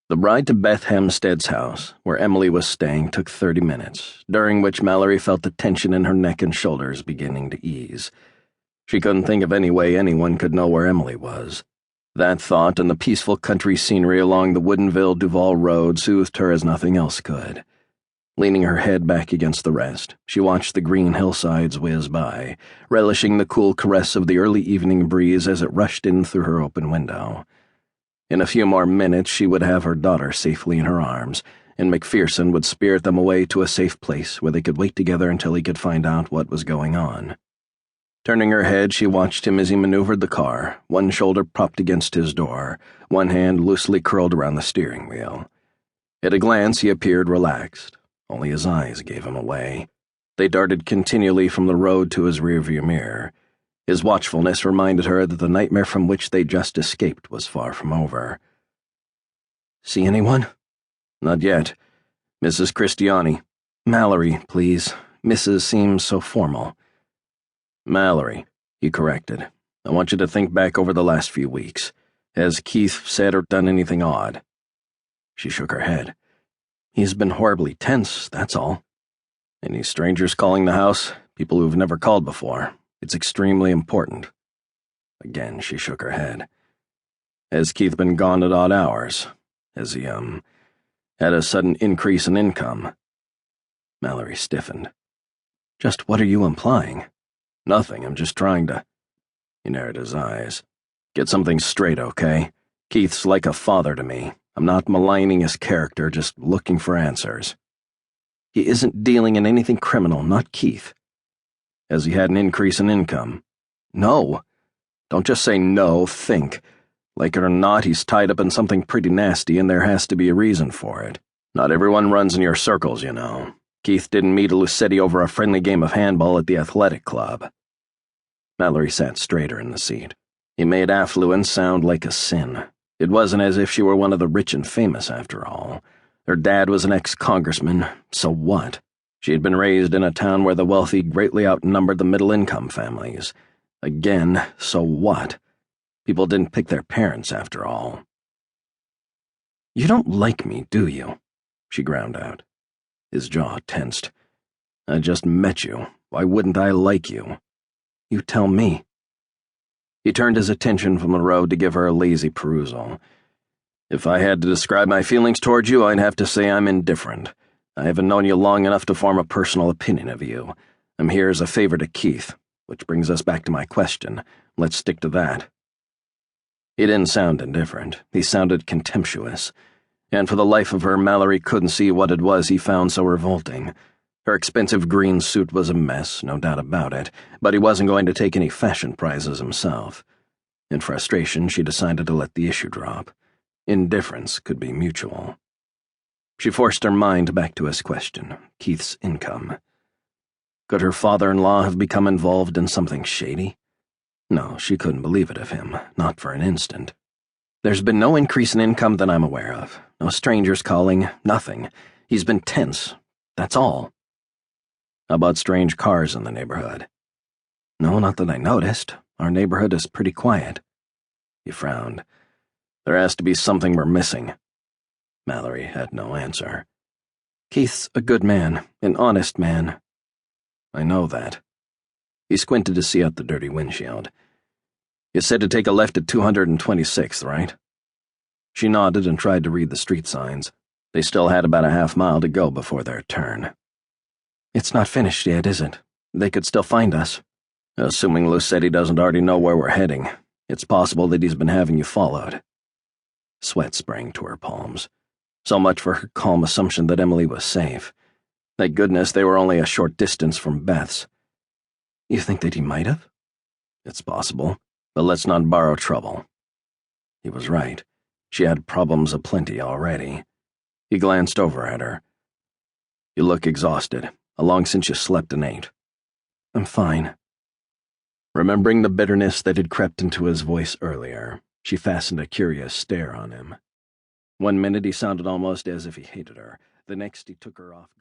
The ride to Beth Hempstead's house, where Emily was staying, took 30 minutes, during which Mallory felt the tension in her neck and shoulders beginning to ease. She couldn't think of any way anyone could know where Emily was. That thought and the peaceful country scenery along the Woodinville-Duval Road soothed her as nothing else could. Leaning her head back against the rest, she watched the green hillsides whiz by, relishing the cool caress of the early evening breeze as it rushed in through her open window. In a few more minutes she would have her daughter safely in her arms, and Mac Phearson would spirit them away to a safe place where they could wait together until he could find out what was going on. Turning her head, she watched him as he maneuvered the car, one shoulder propped against his door, one hand loosely curled around the steering wheel. At a glance he appeared relaxed. Only his eyes gave him away. They darted continually from the road to his rearview mirror. His watchfulness reminded her that the nightmare from which they just escaped was far from over. "See anyone?" "Not yet. Mrs. Christiani." "Mallory, please. Mrs. seems so formal." "Mallory," he corrected. "I want you to think back over the last few weeks. Has Keith said or done anything odd?" She shook her head. "He's been horribly tense, that's all." "Any strangers calling the house? People who've never called before? It's extremely important." Again she shook her head. "Has Keith been gone at odd hours? Has he, had a sudden increase in income?" Mallory stiffened. "Just what are you implying?" "Nothing, I'm just trying to—" He narrowed his eyes. "Get something straight, okay? Keith's like a father to me. I'm not maligning his character, just looking for answers." "He isn't dealing in anything criminal, not Keith." "Has he had an increase in income?" "No." "Don't just say no, think. Like it or not, he's tied up in something pretty nasty, and there has to be a reason for it. Not everyone runs in your circles, you know. Keith didn't meet Lucetti over a friendly game of handball at the athletic club." Mallory sat straighter in the seat. He made affluence sound like a sin. It wasn't as if she were one of the rich and famous, after all. Her dad was an ex-congressman, so what? She had been raised in a town where the wealthy greatly outnumbered the middle-income families. Again, so what? People didn't pick their parents, after all. "You don't like me, do you?" she ground out. His jaw tensed. "I just met you. Why wouldn't I like you?" "You tell me." He turned his attention from the road to give her a lazy perusal. "If I had to describe my feelings toward you, I'd have to say I'm indifferent. I haven't known you long enough to form a personal opinion of you. I'm here as a favor to Keith, which brings us back to my question. Let's stick to that." He didn't sound indifferent. He sounded contemptuous. And for the life of her, Mallory couldn't see what it was he found so revolting. Her expensive green suit was a mess, no doubt about it, but he wasn't going to take any fashion prizes himself. In frustration, she decided to let the issue drop. Indifference could be mutual. She forced her mind back to his question, Keith's income. Could her father-in-law have become involved in something shady? No, she couldn't believe it of him, not for an instant. "There's been no increase in income that I'm aware of. No strangers calling, nothing. He's been tense. That's all." "How about strange cars in the neighborhood?" "No, not that I noticed. Our neighborhood is pretty quiet." He frowned. "There has to be something we're missing." Mallory had no answer. "Keith's a good man, an honest man." "I know that." He squinted to see out the dirty windshield. "You said to take a left at 226th, right?" She nodded and tried to read the street signs. They still had about a half-mile to go before their turn. "It's not finished yet, is it? They could still find us." "Assuming Lucetti doesn't already know where we're heading. It's possible that he's been having you followed." Sweat sprang to her palms. So much for her calm assumption that Emily was safe. Thank goodness they were only a short distance from Beth's. "You think that he might have?" "It's possible, but let's not borrow trouble." He was right. She had problems aplenty already. He glanced over at her. "You look exhausted. How long since you slept and ate?" "I'm fine." Remembering the bitterness that had crept into his voice earlier, she fastened a curious stare on him. One minute he sounded almost as if he hated her. The next he took her off.